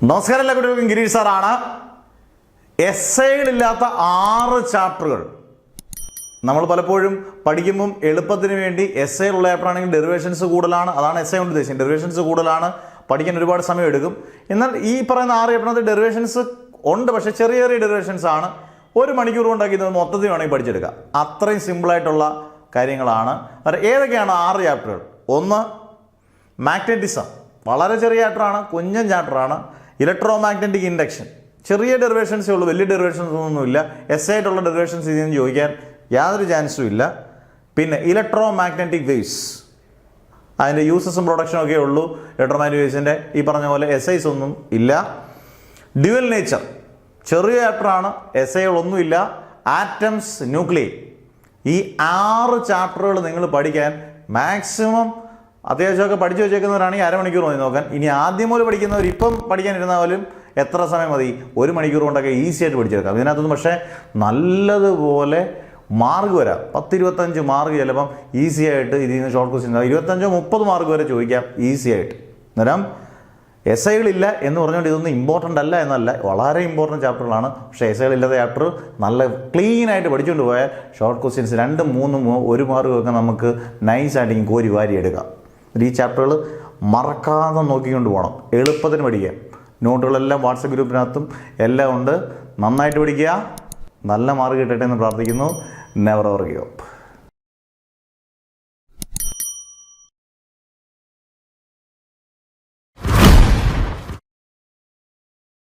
നമസ്കാരം, എല്ലാ കുട്ടികൾക്കും ഗിരീഷ് സാറാണ്. എസ്സേകളില്ലാത്ത 6 ചാപ്റ്ററുകൾ നമ്മൾ പലപ്പോഴും പഠിക്കുമ്പം എളുപ്പത്തിന് വേണ്ടി എസ്സേയിലുള്ള ചാപ്റ്ററാണെങ്കിൽ ഡെറിവേഷൻസ് കൂടുതലാണ്. അതാണ് എസ്സേ കൊണ്ട് ഉദ്ദേശിക്കുന്നത്. ഡെറിവേഷൻസ് കൂടുതലാണ്, പഠിക്കാൻ ഒരുപാട് സമയം എടുക്കും. എന്നാൽ ഈ പറയുന്ന 6 ചാപ്റ്ററിനകത്ത് ഡെറിവേഷൻസ് ഉണ്ട്, പക്ഷേ ചെറിയ ചെറിയ ഡെറിവേഷൻസ് ആണ്. 1 മണിക്കൂർ കൊണ്ടാക്കുന്നത് മൊത്തത്തിൽ വേണമെങ്കിൽ പഠിച്ചെടുക്കാം. അത്രയും സിമ്പിളായിട്ടുള്ള കാര്യങ്ങളാണ്. ഏതൊക്കെയാണ് 6 ചാപ്റ്ററുകൾ? 1, മാഗ്നറ്റിസം. വളരെ ചെറിയ ചാപ്റ്ററാണ്, കുഞ്ഞൻ ചാപ്റ്ററാണ്. Electromagnetic induction. ചെറിയ ഡെറിവേഷൻസേ ഉള്ളൂ, വലിയ ഡെറിവേഷൻസ് ഒന്നുമില്ല. എസ് ആയിട്ടുള്ള ഡെറിവേഷൻസ് ഇതിന് ചോദിക്കാൻ യാതൊരു ചാൻസും ഇല്ല. പിന്നെ ഇലക്ട്രോ മാഗ്നറ്റിക് വേവ്സ്, അതിൻ്റെ യൂസസും പ്രൊഡക്ഷനും ഒക്കെ ഉള്ളൂ. ഇലക്ട്രോ മാഗ്നറ്റിക് വേവ്സിൻ്റെ ഈ പറഞ്ഞ പോലെ എസ്ഐസ് ഒന്നും ഇല്ല. ഡ്യുവൽ നേച്ചർ ചെറിയ ചാപ്റ്ററാണ്, എസ്ഐകളൊന്നുമില്ല. Atoms, nuclear. ഈ 6 ചാപ്റ്ററുകൾ നിങ്ങൾ പഠിക്കാൻ മാക്സിമം അത്യാവശ്യമൊക്കെ പഠിച്ചു വെച്ചേക്കുന്നവരാണെങ്കിൽ 1/2 മണിക്കൂർ മതി നോക്കാൻ. ഇനി ആദ്യം മുതൽ പഠിക്കുന്നവർ ഇപ്പം പഠിക്കാനിരുന്നാൽ പോലും എത്ര സമയം മതി? 1 മണിക്കൂർ കൊണ്ടൊക്കെ ഈസി ആയിട്ട് പഠിച്ചെടുക്കാം. ഇതിനകത്തൊന്നും പക്ഷേ നല്ലതുപോലെ മാർക്ക് വരാം. 10-25 മാർക്ക് ചിലപ്പം ഈസി ആയിട്ട് ഇതിൽ നിന്ന് ഷോർട്ട് ക്വസ്റ്റ്യൻ 25-30 മാർക്ക് വരെ ചോദിക്കാം ഈസി ആയിട്ട്. അന്നേരം എസ്ഐകളില്ല എന്ന് പറഞ്ഞുകൊണ്ട് ഇതൊന്നും ഇമ്പോർട്ടൻ്റ് അല്ല എന്നല്ല, വളരെ ഇമ്പോർട്ടൻറ്റ് ചാപ്റ്ററുകളാണ്. പക്ഷേ എസ്ഐകളില്ലാത്ത ചാപ്റ്റർ നല്ല ക്ലീനായിട്ട് പഠിച്ചുകൊണ്ട് പോയാൽ ഷോർട്ട് ക്വസ്റ്റ്യൻസ് 2, 3, 1 മാർക്കൊക്കെ നമുക്ക് നൈസായിട്ട് കോരി വാരി എടുക്കാം. ഈ ചാപ്റ്ററുകൾ മറക്കാതെ നോക്കിക്കൊണ്ട് പോകണം, എളുപ്പത്തിന് പഠിക്കാം. നോട്ടുകളെല്ലാം വാട്സപ്പ് ഗ്രൂപ്പിനകത്തും എല്ലാം ഉണ്ട്. നന്നായിട്ട് പഠിക്കുക, നല്ല മാർക്ക് കിട്ടട്ടെ എന്ന് പ്രാർത്ഥിക്കുന്നു. Never ever give up.